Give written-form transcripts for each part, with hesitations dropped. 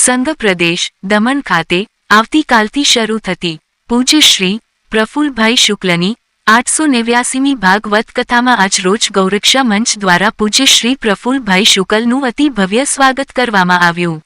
સંઘ પ્રદેશ દમણ ખાતે આવતીકાલથી શરૂ થતી પૂજ્ય શ્રી પ્રફુલ્લભાઈ શુક્લની 889મી ભાગવત કથામાં આજ રોજ ગૌરક્ષા મંચ દ્વારા પૂજ્ય શ્રી પ્રફુલ્લભાઈ શુક્લનું અતિ ભવ્ય સ્વાગત કરવામાં આવ્યું।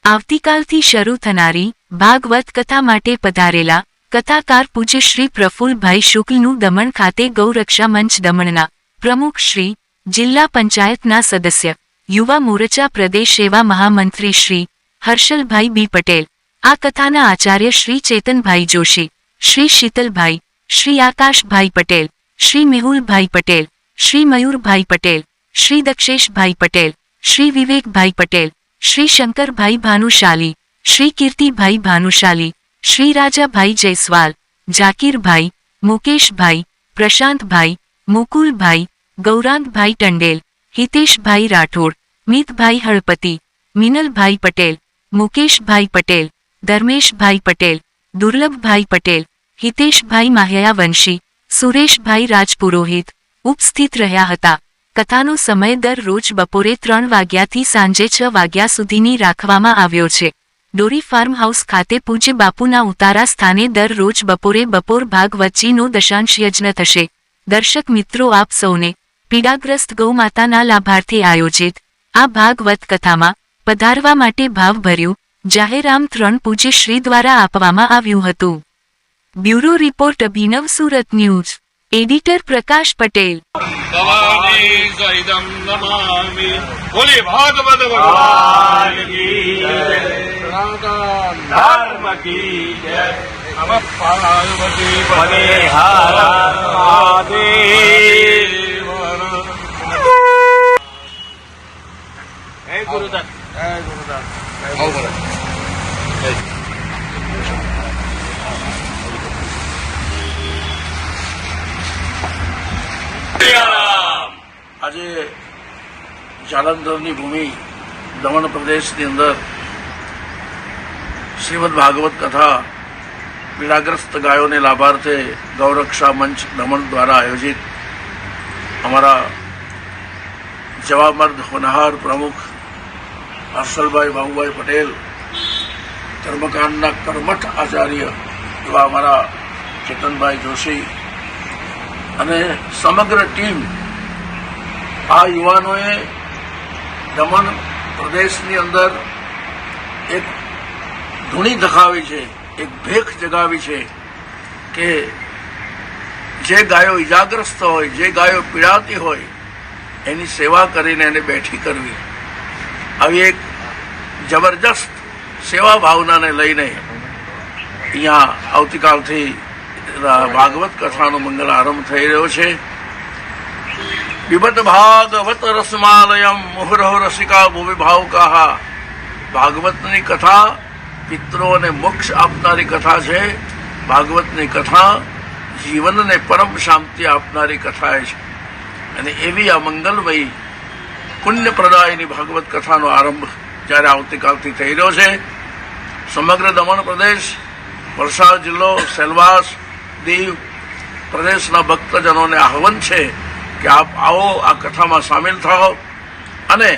આવતીકાલથી શરૂ થનારી ભાગવત કથા માટે પધારેલા કથાકાર પૂજ્ય શ્રી પ્રફુલ્લભાઈ શુક્લનું દમણ ખાતે ગૌરક્ષા મંચ દમણના પ્રમુખ શ્રી, જિલ્લા પંચાયતના સદસ્ય, યુવા મોરચા પ્રદેશ સેવા મહામંત્રી શ્રી હર્ષલભાઈ બી પટેલ, આ કથાના આચાર્ય શ્રી ચેતનભાઈ જોશી, શ્રી શીતલભાઈ, શ્રી આકાશભાઈ પટેલ, શ્રી મેહુલભાઈ પટેલ, શ્રી મયુરભાઈ પટેલ, શ્રી દક્ષેશભાઈ પટેલ, શ્રી વિવેકભાઈ પટેલ, શ્રી શંકરભાઈ ભાનુશાલી, શ્રી કીર્તિભાઈ ભાનુશાલી, શ્રી રાજાભાઈ જયસ્વાલ, જાકીરભાઈ, મુકેશભાઈ, પ્રશાંતભાઈ, મુકુલભાઈ, ગૌરાંગભાઈ ટંડેલ, હિતેશભાઈ રાઠોડ, મિતભાઈ હળપતિ, મિનલભાઈ પટેલ, મુકેશભાઈ પટેલ, ધર્મેશભાઈ પટેલ, દુર્લભભાઈ પટેલ, હિતેશભાઈ માહ્યાવંશી, સુરેશભાઈ રાજપુરોહિત ઉપસ્થિત રહ્યા હતા। કથાનો સમય દરરોજ બપોરે 3 વાગ્યાથી સાંજે 6 વાગ્યા સુધીની રાખવામાં આવ્યો છે। ડોરી ફાર્મ હાઉસ ખાતે પૂજ્ય બાપુના ઉતારા સ્થાને દરરોજ બપોરે ભાગવતજીનો દશાંશ યજ્ઞ થશે। દર્શક મિત્રો, આપ સૌને પીડાગ્રસ્ત ગૌમાતાના લાભાર્થે આયોજિત આ ભાગવત કથામાં પધારવા માટે ભાવભર્યું જાહેરામ 3 પૂજ્ય શ્રી દ્વારા આપવામાં આવ્યું હતું। બ્યુરો રિપોર્ટ અભિનવ સુરત ન્યૂઝ, એડિટર પ્રકાશ પટેલ। बोलिए भागवत भगवान की जय, धर्म की जय, नमः पार्वती पते हर महादेव। जय गुरुदास, जय गुरुदास, जय गुरुदास। આજે જાલંધરની ભૂમિ દમણ પ્રદેશની અંદર શ્રીમદ ભાગવત કથા પીડાગ્રસ્ત ગાયોને લાભાર્થે ગૌરક્ષા મંચ દમણ દ્વારા આયોજિત અમારા જવામર્દ હોનહાર પ્રમુખ હર્ષલભાઈ બાબુભાઈ પટેલ, કર્મકાંડના કર્મઠ આચાર્ય એવા અમારા ચેતનભાઈ જોશી અને સમગ્ર ટીમ, આ યુવાનોએ દમણ પ્રદેશની અંદર એક ધૂણી ધખાવી છે, એક ભેખ જગાવી છે કે જે ગાયો ઇજાગ્રસ્ત હોય, જે ગાયો પીડાતી હોય એની સેવા કરીને એને બેઠી કરવી। આવી એક જબરજસ્ત સેવા ભાવનાને લઈને અહીંયા આવતીકાલથી ભાગવત કથાનો મંગલ આરંભ થઈ રહ્યો છે। વિબત ભાગવત રસમાલયમ મુહુરહો રસિકા ભૂમિ ભાવકાહા। ભાગવતની કથા પિતૃઓને મોક્ષ આપનારી કથા છે। ભાગવતની કથા જીવનને પરમ શાંતિ આપનારી કથા છે અને એવી આ મંગલમયી પુણ્યપ્રદાયની ભાગવત કથાનો આરંભ જ્યારે આવતીકાલથી થઈ રહ્યો છે, સમગ્ર દમણ પ્રદેશ, વલસાડ જિલ્લો, સેલવાસ, દીવ પ્રદેશના ભક્તજનોને આહ્વાન છે કે આપ આવો, આ કથામાં સામેલ થાઓ અને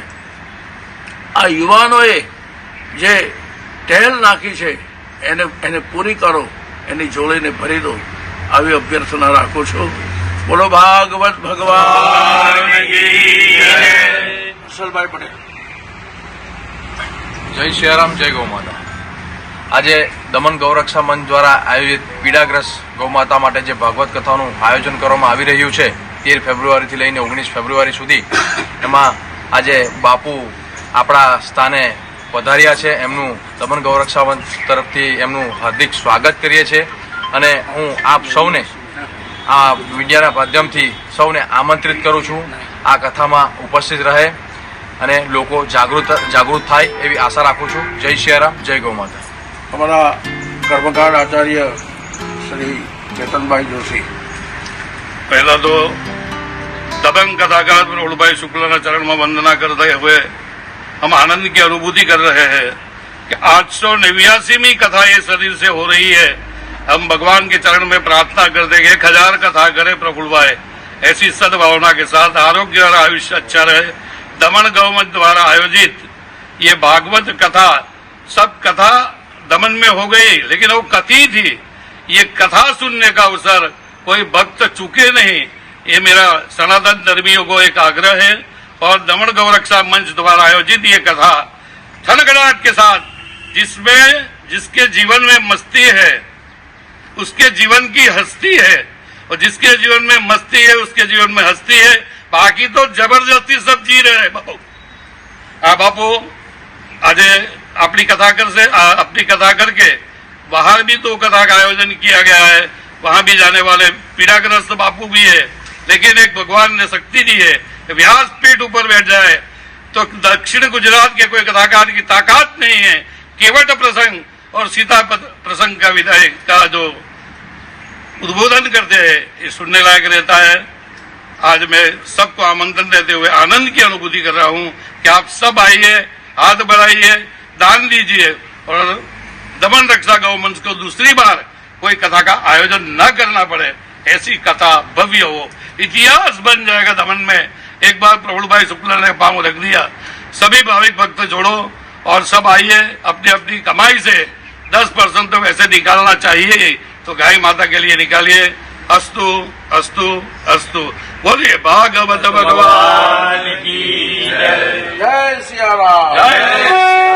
આ યુવાનોએ જે ટેલ નાખી છે એને પૂરી કરો, એની જોડીને ભરી દો, આવી અભ્યર્થના રાખું છું। બોલો ભાગવત ભગવાન કી જય। હર્ષલભાઈ પટેલ। જય સિયારામ, જય ગૌમાતા। આજે દમણ ગૌરક્ષા મંચ દ્વારા આયોજિત પીડાગ્રસ્ત ગૌમાતા માટે જે ભાગવત કથાનું આયોજન કરવામાં આવી રહ્યું છે 13 ફેબ્રુઆરીથી લઈને 19 ફેબ્રુઆરી સુધી, એમાં આજે બાપુ આપણા સ્થાને પધાર્યા છે। એમનું દમણ ગૌરક્ષા મંચ તરફથી એમનું હાર્દિક સ્વાગત કરીએ છીએ અને હું આપ સૌને આ મીડિયાના માધ્યમથી સૌને આમંત્રિત કરું છું આ કથામાં ઉપસ્થિત રહે અને લોકો જાગૃત થાય એવી આશા રાખું છું। જય સિયારામ, જય ગૌમાતા। हमारा कर्मकांड आचार्य श्री चेतनभाई जोशी। पहला तो दबंग कथाकार प्रफुल्लभाई शुक्ल चरण में वंदना करते हुए हम आनंद की अनुभूति कर रहे हैं कि 889वीं कथा ये शरीर से हो रही है। हम भगवान के चरण में प्रार्थना करते हैं 1000 कथा करे प्रफुल्ल भाई, ऐसी सद्भावना के साथ आरोग्य और आयुष्य अच्छा रहे। दमन गौमंच द्वारा आयोजित ये भागवत कथा सब कथा दमन में हो गई, लेकिन वो कथी थी। ये कथा सुनने का अवसर कोई भक्त चूके नहीं, ये मेरा सनातन धर्मियों को एक आग्रह है। और दमन गौरक्षा मंच द्वारा आयोजित ये कथा थनगड़ाहट के साथ, जिसमें जिसके जीवन में मस्ती है उसके जीवन की हस्ती है, और जिसके जीवन में मस्ती है उसके जीवन में हस्ती है। बाकी तो जबरदस्ती सब जी रहे हैं बापू। बापू आज अपनी कथा करके बाहर भी तो कथा का आयोजन किया गया है, वहां भी जाने वाले पीड़ाग्रस्त बापू भी है, लेकिन एक भगवान ने शक्ति दी है, व्यासपीठ ऊपर बैठ जाए तो दक्षिण गुजरात के कोई कथाकार की ताकत नहीं है। केवट प्रसंग और सीता प्रसंग का विधायक का जो उद्बोधन करते हैं, ये सुनने लायक रहता है। आज मैं सबको आमंत्रण देते हुए आनंद की अनुभूति कर रहा हूं कि आप सब आइए, हाथ बढ़ाइए, दान दीजिए, और दमन रक्षा गौ मंच को दूसरी बार कोई कथा का आयोजन न करना पड़े, ऐसी कथा भव्य हो, इतिहास बन जाएगा दमन में। एक बार प्रफुल्ल भाई शुक्ला ने पांव रख दिया। सभी भाविक भक्त जोड़ो और सब आइए, अपनी अपनी कमाई से 10% तो वैसे निकालना चाहिए, तो गाय माता के लिए निकालिए। अस्तु अस्तु अस्तु। बोलिए भागवत भगवान की जय सिया राम।